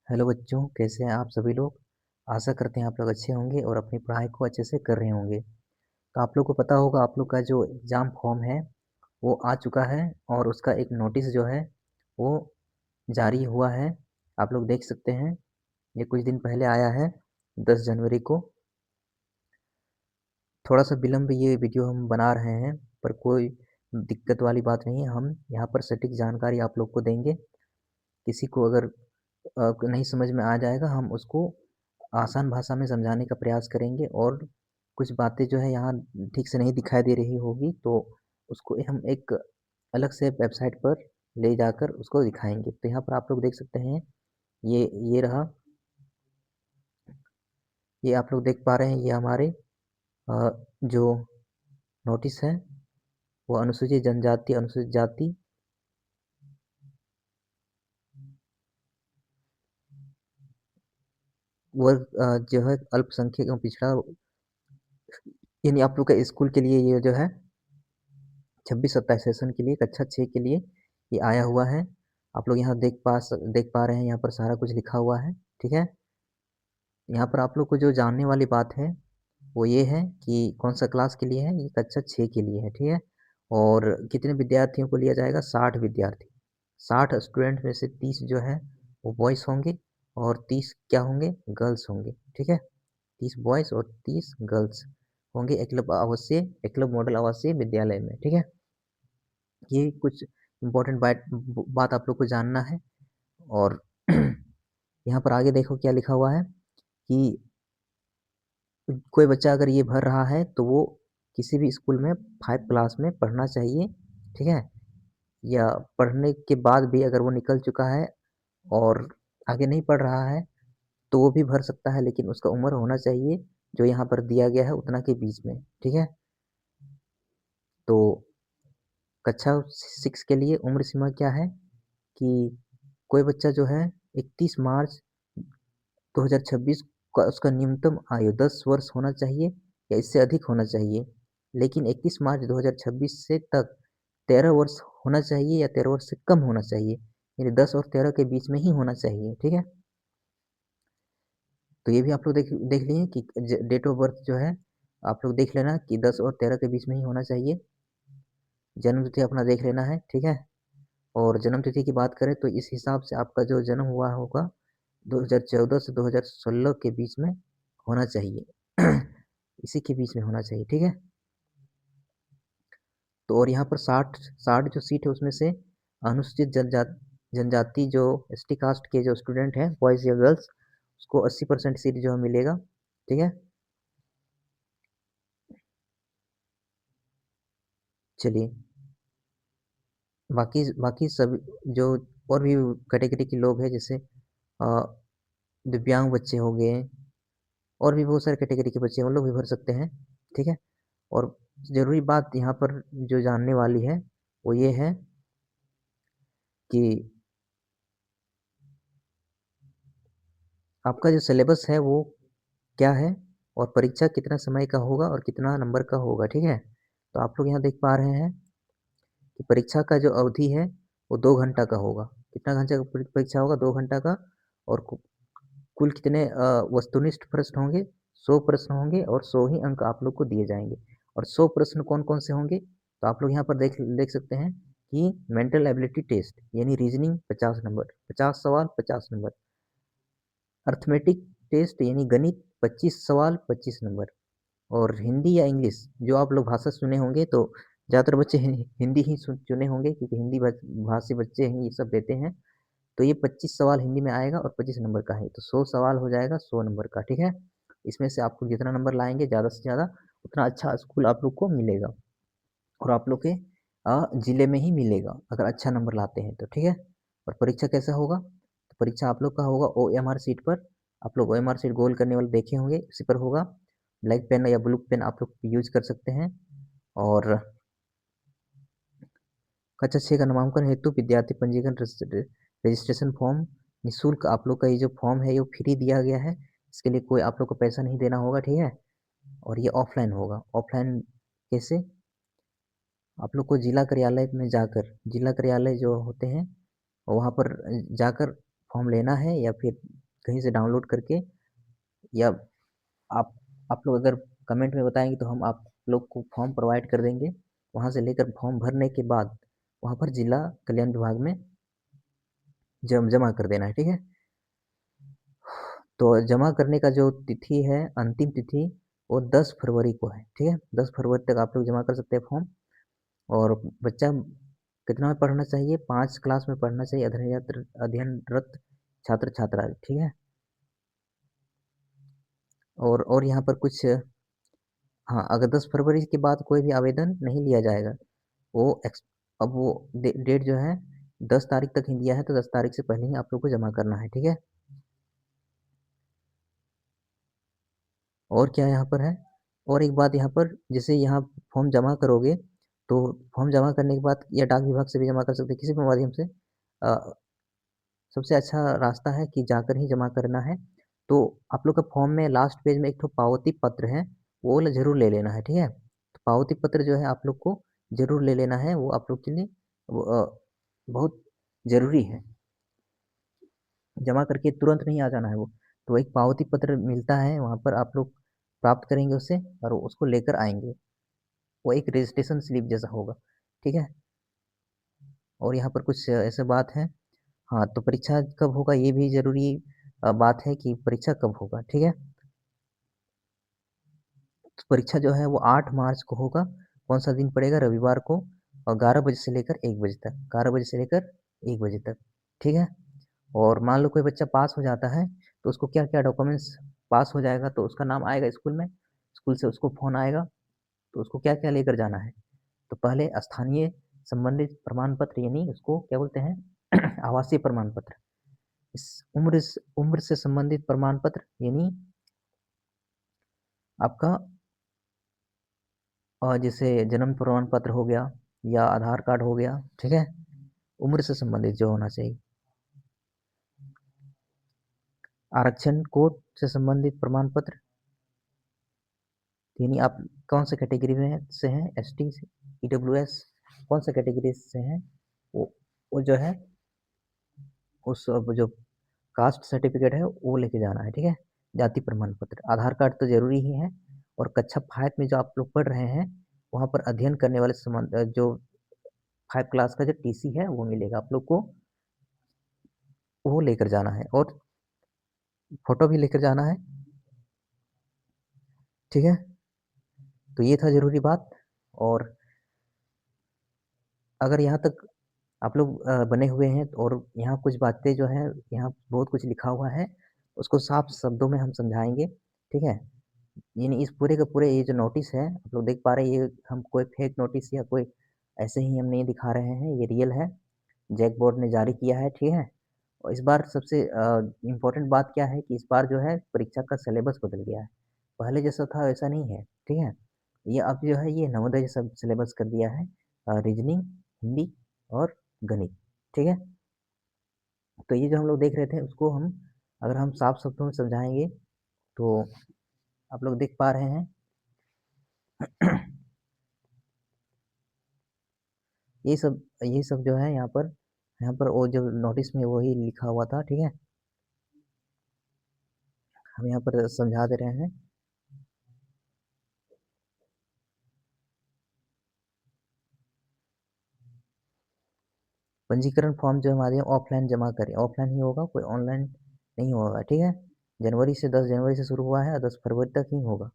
Hello बच्चों, कैसे हैं आप सभी लोग। आशा करते हैं आप लोग अच्छे होंगे और अपनी पढ़ाई को अच्छे से कर रहे होंगे। तो आप लोग को पता होगा, आप लोग का जो एग्ज़ाम फॉर्म है वो आ चुका है और उसका एक नोटिस जो है वो जारी हुआ है। आप लोग देख सकते हैं, ये कुछ दिन पहले आया है, 10 जनवरी को। थोड़ा सा विलम्ब ये वीडियो हम बना रहे हैं, पर कोई दिक्कत वाली बात नहीं है। हम यहाँ पर सटीक जानकारी आप लोग को देंगे। किसी को अगर नहीं समझ में आ जाएगा, हम उसको आसान भाषा में समझाने का प्रयास करेंगे। और कुछ बातें जो है यहाँ ठीक से नहीं दिखाई दे रही होगी, तो उसको हम एक अलग से वेबसाइट पर ले जाकर उसको दिखाएंगे। तो यहाँ पर आप लोग देख सकते हैं, ये रहा, ये आप लोग देख पा रहे हैं, ये हमारे जो नोटिस है वो अनुसूचित जनजाति, अनुसूचित जाति, वर्ग जो है अल्पसंख्यक एवं पिछड़ा, यानी आप लोग का स्कूल के लिए ये जो है 26-27 सेशन के लिए, कक्षा 6 के लिए ये आया हुआ है। आप लोग यहाँ देख पा रहे हैं, यहाँ पर सारा कुछ लिखा हुआ है। ठीक है, यहाँ पर आप लोग को जो जानने वाली बात है वो ये है कि कौन सा क्लास के लिए है। ये कक्षा 6 के लिए है। ठीक है, और कितने विद्यार्थियों को लिया जाएगा, 60 विद्यार्थी। 60 स्टूडेंट में से 30 जो है वो बॉयज़ होंगे और 30 क्या होंगे, गर्ल्स होंगे। ठीक है, 30 बॉयज़ और 30 गर्ल्स होंगे एकलव्य मॉडल आवासीय विद्यालय में। ठीक है, ये कुछ इम्पोर्टेंट बात आप लोग को जानना है। और यहाँ पर आगे देखो क्या लिखा हुआ है कि कोई बच्चा अगर ये भर रहा है तो वो किसी भी स्कूल में 5 क्लास में पढ़ना चाहिए। ठीक है, या पढ़ने के बाद भी अगर वो निकल चुका है और आगे नहीं पढ़ रहा है तो वो भी भर सकता है, लेकिन उसका उम्र होना चाहिए जो यहाँ पर दिया गया है उतना के बीच में। ठीक है, तो कक्षा 6 के लिए उम्र सीमा क्या है कि कोई बच्चा जो है 31 मार्च 2026 का उसका न्यूनतम आयु 10 वर्ष होना चाहिए या इससे अधिक होना चाहिए। लेकिन 31 मार्च 2026 से तक 13 वर्ष होना चाहिए या 13 वर्ष से कम होना चाहिए, यानी 10 और 13 के बीच में ही होना चाहिए। ठीक है, तो ये भी आप लोग देख देख लिए कि डेट ऑफ बर्थ जो है आप लोग देख लेना कि 10 और 13 के बीच में ही होना चाहिए। जन्म तिथि अपना देख लेना है। ठीक है, और जन्म तिथि की बात करें तो इस हिसाब से आपका जो जन्म हुआ होगा 2014 से 2016 के बीच में होना चाहिए। इसी के बीच में होना चाहिए। ठीक है, तो और यहाँ पर 60 जो सीट है उसमें से अनुसूचित जनजाति जो एसटी कास्ट के जो स्टूडेंट हैं, बॉयज़ या गर्ल्स, उसको 80% सीट जो है मिलेगा। ठीक है, चलिए बाकी बाकी सब जो और भी कैटेगरी के लोग हैं, जैसे दिव्यांग बच्चे हो गए, और भी बहुत सारे कैटेगरी के बच्चे हैं, वो लोग भी भर सकते हैं। ठीक है, और ज़रूरी बात यहाँ पर जो जानने वाली है वो ये है कि आपका जो सिलेबस है वो क्या है और परीक्षा कितना समय का होगा और कितना नंबर का होगा। ठीक है, तो आप लोग यहाँ देख पा रहे हैं कि परीक्षा का जो अवधि है वो 2 घंटा का होगा। कितना घंटा का परीक्षा होगा, 2 घंटा का। और कुल कितने वस्तुनिष्ठ प्रश्न होंगे, 100 प्रश्न होंगे और 100 ही अंक आप लोग को दिए जाएंगे। और 100 प्रश्न कौन कौन से होंगे, तो आप लोग यहाँ पर देख सकते हैं कि मेंटल एबिलिटी टेस्ट यानी रीजनिंग 50 नंबर, 50 सवाल 50 नंबर। अर्थमेटिक टेस्ट यानी गणित 25 सवाल 25 नंबर। और हिंदी या इंग्लिश जो आप लोग भाषा चुने होंगे, तो ज़्यादातर बच्चे हिंदी ही चुने होंगे, क्योंकि हिंदी भाषी बच्चे हैं ये सब देते हैं। तो ये 25 सवाल हिंदी में आएगा और 25 नंबर का है, तो 100 सवाल हो जाएगा 100 नंबर का। ठीक है, इसमें से आपको जितना नंबर लाएंगे ज़्यादा से ज़्यादा उतना अच्छा स्कूल आप लोग को मिलेगा, और आप लोग के ज़िले में ही मिलेगा अगर अच्छा नंबर लाते हैं तो। ठीक है, और परीक्षा कैसा होगा, तो परीक्षा आप लोग का होगा OMR सीट पर। आप लोग OMR सीट गोल करने वाले देखे होंगे, उसी पर होगा। ब्लैक पेन या ब्लू पेन आप लोग यूज कर सकते हैं। और कक्षा 6 का नामांकन हेतु विद्यार्थी पंजीकरण रजिस्ट्रेशन फॉर्म निःशुल्क, आप लोग का ये जो फॉर्म है ये फ्री दिया गया है। इसके लिए कोई आप लोग को पैसा नहीं देना होगा। ठीक है, और ये ऑफलाइन होगा। ऑफलाइन कैसे, आप लोग को जिला कार्यालय में जाकर, जिला कार्यालय जो होते हैं वहाँ पर जाकर फॉर्म लेना है, या फिर कहीं से डाउनलोड करके, या आप आप लोग अगर कमेंट में बताएंगे तो हम आप लोग को फॉर्म प्रोवाइड कर देंगे। वहाँ से लेकर फॉर्म भरने के बाद वहाँ पर जिला कल्याण विभाग में जमा कर देना है, ठीक है। तो जमा करने का जो तिथि है, अंतिम तिथि, वो 10 फरवरी को है, ठीक है। 10 फरवरी तक आप लोग जमा कर सकते हैं फॉर्म। और बच्चा कितना में पढ़ना चाहिए? 5 क्लास में पढ़ना चाहिए, अध्ययनरत छात्र छात्रा, ठीक है। और यहाँ पर कुछ, हाँ, अगर 10 फरवरी के बाद कोई भी आवेदन नहीं लिया जाएगा, वो अब वो डेट जो है 10 तारीख तक ही दिया है, तो 10 तारीख से पहले ही आप लोग को जमा करना है, ठीक है। और क्या यहाँ पर है, और एक बात यहाँ पर, जैसे यहाँ फॉर्म जमा करोगे तो फॉर्म जमा करने के बाद या डाक विभाग से भी जमा कर सकते हैं, किसी भी माध्यम से। सबसे अच्छा रास्ता है कि जाकर ही जमा करना है। तो आप लोग का फॉर्म में लास्ट पेज में एक तो पावती पत्र है, वो जरूर ले लेना है, ठीक है। तो पावती पत्र जो है आप लोग को जरूर ले लेना है, वो आप लोग के लिए बहुत जरूरी है। जमा करके तुरंत नहीं आ जाना है वो। तो एक पावती पत्र मिलता है, वहाँ पर आप लोग प्राप्त करेंगे उससे और उसको लेकर आएंगे। वो एक रजिस्ट्रेशन स्लिप जैसा होगा, ठीक है। और यहाँ पर कुछ ऐसे बात है, हाँ, तो परीक्षा कब होगा ये भी जरूरी बात है कि परीक्षा कब होगा, ठीक है। तो परीक्षा जो है वो 8 मार्च को होगा। कौन सा दिन पड़ेगा? रविवार को। और 11 बजे से लेकर 1 बजे तक, 11 बजे से लेकर 1 बजे तक, ठीक है। और मान लो कोई बच्चा पास हो जाता है, तो उसको क्या क्या डॉक्यूमेंट्स, पास हो जाएगा तो उसका नाम आएगा स्कूल में, स्कूल से उसको फोन आएगा, तो उसको क्या क्या लेकर जाना है। तो पहले स्थानीय संबंधित प्रमाण पत्र, यानी उसको क्या बोलते हैं आवासीय प्रमाण पत्र। इस उम्र से संबंधित प्रमाण पत्र, यानी आपका जैसे जन्म प्रमाण पत्र हो गया या आधार कार्ड हो गया, ठीक है। उम्र से संबंधित जो होना चाहिए। आरक्षण कोड से संबंधित प्रमाण पत्र, यानी आप कौन से कैटेगरी में से हैं, एसटी, ईडब्ल्यूएस, कौन सा कैटेगरी से हैं, वो जो है उस जो कास्ट सर्टिफिकेट है वो लेके जाना है, ठीक है। जाति प्रमाण पत्र, आधार कार्ड तो जरूरी ही है। और कक्षा 5 में जो आप लोग पढ़ रहे हैं, वहाँ पर अध्ययन करने वाले जो 5 क्लास का जो टीसी है वो मिलेगा आप लोग को, वो लेकर जाना है। और फोटो भी लेकर जाना है, ठीक है। तो ये था जरूरी बात। और अगर यहाँ तक आप लोग बने हुए हैं, और यहाँ कुछ बातें जो है, यहाँ बहुत कुछ लिखा हुआ है, उसको साफ शब्दों में हम समझाएंगे, ठीक है। यानी इस पूरे के पूरे ये जो नोटिस है आप लोग देख पा रहे हैं, ये हम कोई फेक नोटिस या कोई ऐसे ही हम नहीं दिखा रहे हैं, ये रियल है, जैक बोर्ड ने जारी किया है, ठीक है। और इस बार सबसे इम्पोर्टेंट बात क्या है कि इस बार जो है परीक्षा का सिलेबस बदल गया है। पहले जैसा था वैसा नहीं है, ठीक है। ये अब जो है ये नवोदय जैसा सिलेबस कर दिया है, रीजनिंग, हिंदी और गणित, ठीक है। तो ये जो हम लोग देख रहे थे उसको हम, अगर हम साफ शब्दों में समझाएंगे तो आप लोग देख पा रहे हैं ये सब जो है यहाँ पर वो जो नोटिस में वही लिखा हुआ था, ठीक है। हम यहाँ पर समझा दे रहे हैं। पंजीकरण फॉर्म जो हमारे ऑफलाइन जमा करें, ऑफलाइन ही होगा, कोई ऑनलाइन नहीं होगा, ठीक है। जनवरी से 10 जनवरी से शुरू हुआ है और 10 फरवरी तक ही होगा।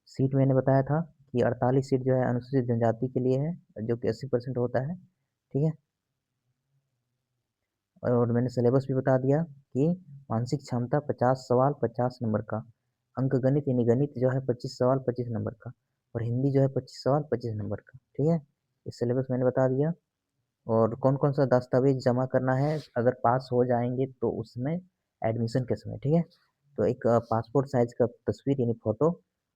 सीट मैंने बताया था कि 48 सीट जो है अनुसूचित जनजाति के लिए है, जो कि 80% होता है, ठीक है। और मैंने सिलेबस भी बता दिया कि मानसिक क्षमता 50 सवाल 50 नंबर का, अंक गणित यानी गणित जो है 25 सवाल 25 नंबर का, और हिंदी जो है 25 सवाल 25 नंबर का, ठीक है। इस सिलेबस मैंने बता दिया। और कौन कौन सा दस्तावेज जमा करना है अगर पास हो जाएंगे तो उसमें, एडमिशन के समय, ठीक है। तो एक पासपोर्ट साइज का तस्वीर यानी फोटो,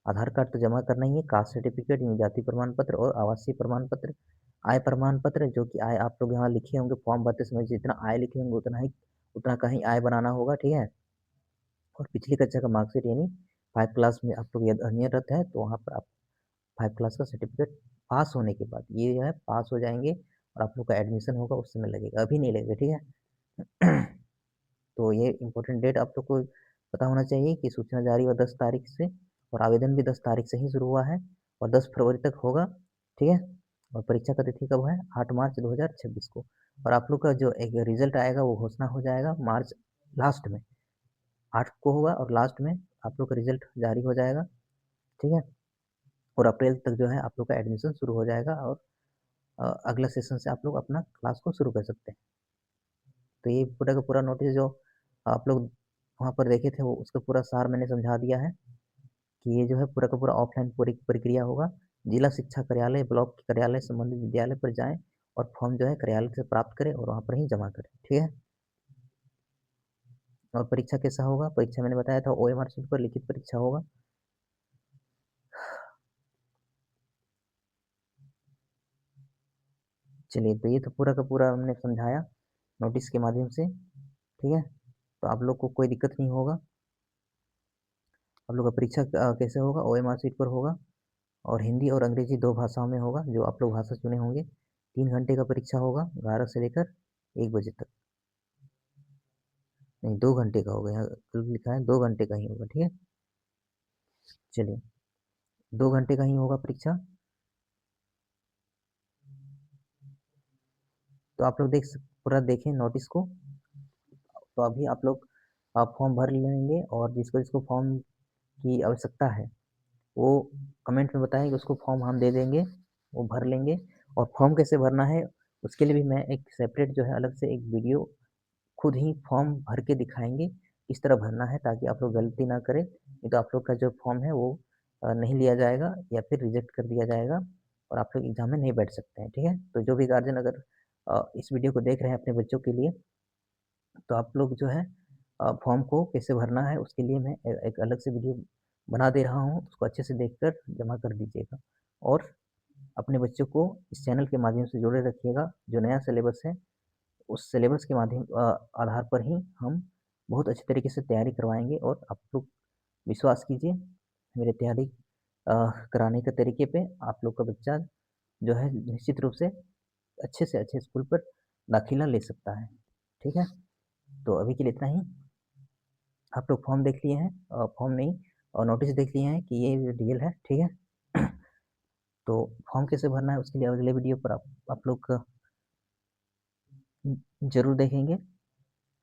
आधार कार्ड तो जमा करना ही है, कास्ट सर्टिफिकेट यानी जाति प्रमाण पत्र और आवासीय प्रमाण पत्र, आय प्रमाण पत्र, जो कि आय आप लोग यहाँ लिखे होंगे फॉर्म भरते समय, जितना आय लिखे होंगे उतना का ही आय बनाना होगा, ठीक है। और पिछली कक्षा का मार्कशीट, यानी 5 क्लास में आप लोग अध्ययनरत है तो वहाँ पर आप 5 क्लास का सर्टिफिकेट पास होने के बाद, ये जो है पास हो जाएंगे और आप लोग का एडमिशन होगा उस समय लगेगा, अभी नहीं लगेगा, ठीक है। तो ये इम्पोर्टेंट डेट आप लोग को पता होना चाहिए कि सूचना जारी हुआ 10 तारीख से और आवेदन भी 10 तारीख से ही शुरू हुआ है और 10 फरवरी तक होगा, ठीक है। और परीक्षा का तिथि कब है? 8 मार्च 2026 को। और आप लोग का जो एक रिजल्ट आएगा वो घोषणा हो जाएगा मार्च लास्ट में, 8 को होगा और लास्ट में आप लोग का रिजल्ट जारी हो जाएगा, ठीक है। और अप्रैल तक जो है आप लोग का एडमिशन शुरू हो जाएगा और अगला सेशन से आप लोग अपना क्लास को शुरू कर सकते हैं। तो ये पूरा का पूरा नोटिस जो आप लोग वहाँ पर देखे थे वो उसका पूरा सार मैंने समझा दिया है कि ये जो है पूरा का पूरा ऑफलाइन पूरी प्रक्रिया होगा। जिला शिक्षा कार्यालय, ब्लॉक कार्यालय, संबंधित विद्यालय पर जाएं और फॉर्म जो है कार्यालय से प्राप्त करें और वहाँ पर ही जमा करें, ठीक है। और परीक्षा कैसा होगा? परीक्षा मैंने बताया था OMR शीट पर लिखित परीक्षा होगा। चलिए, तो ये तो पूरा का पूरा हमने समझाया नोटिस के माध्यम से, ठीक है। तो आप लोग को कोई दिक्कत नहीं होगा। आप लोग का परीक्षा कैसे होगा? OMR शीट पर होगा और हिंदी और अंग्रेजी 2 भाषाओं में होगा, जो आप लोग भाषा चुने होंगे। 3 घंटे का परीक्षा होगा, 11 से लेकर 1 बजे तक। नहीं, 2 घंटे का होगा, यहाँ गलत लिखा है, 2 घंटे का ही होगा, ठीक है। चलिए, 2 घंटे का ही होगा परीक्षा। तो आप लोग पूरा देखें नोटिस को। तो अभी आप लोग फॉर्म भर लेंगे और जिसको जिसको फॉर्म की आवश्यकता है वो कमेंट में बताएंगे, उसको फॉर्म हम दे देंगे, वो भर लेंगे। और फॉर्म कैसे भरना है उसके लिए भी मैं एक सेपरेट जो है अलग से एक वीडियो खुद ही फॉर्म भर के दिखाएंगे किस तरह भरना है, ताकि आप लोग गलती ना करें। नहीं तो आप लोग का जो फॉर्म है वो नहीं लिया जाएगा या फिर रिजेक्ट कर दिया जाएगा और आप लोग एग्जाम में नहीं बैठ सकते हैं, ठीक है। तो जो भी गार्जियन अगर इस वीडियो को देख रहे हैं अपने बच्चों के लिए, तो आप लोग जो है फॉर्म को कैसे भरना है उसके लिए मैं एक अलग से वीडियो बना दे रहा हूँ, उसको अच्छे से देखकर जमा कर दीजिएगा। और अपने बच्चों को इस चैनल के माध्यम से जोड़े रखिएगा। जो नया सिलेबस है उस सिलेबस के माध्यम आधार पर ही हम बहुत अच्छे तरीके से तैयारी करवाएंगे और आप लोग विश्वास कीजिए मेरे तैयारी कराने के तरीके पे आप लोग का बच्चा जो है निश्चित रूप से अच्छे स्कूल पर दाखिला ले सकता है, ठीक है। तो अभी के लिए इतना ही। आप लोग फॉर्म देख लिए हैं, फॉर्म नहीं और नोटिस देख लिए हैं कि ये रियल है, ठीक है। तो फॉर्म कैसे भरना है उसके लिए अगले वीडियो पर आप लोग जरूर देखेंगे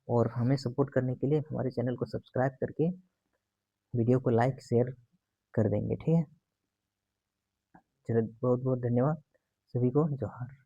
और हमें सपोर्ट करने के लिए हमारे चैनल को सब्सक्राइब करके वीडियो को लाइक शेयर कर देंगे, ठीक है। चलिए, बहुत बहुत धन्यवाद सभी को, जोहार।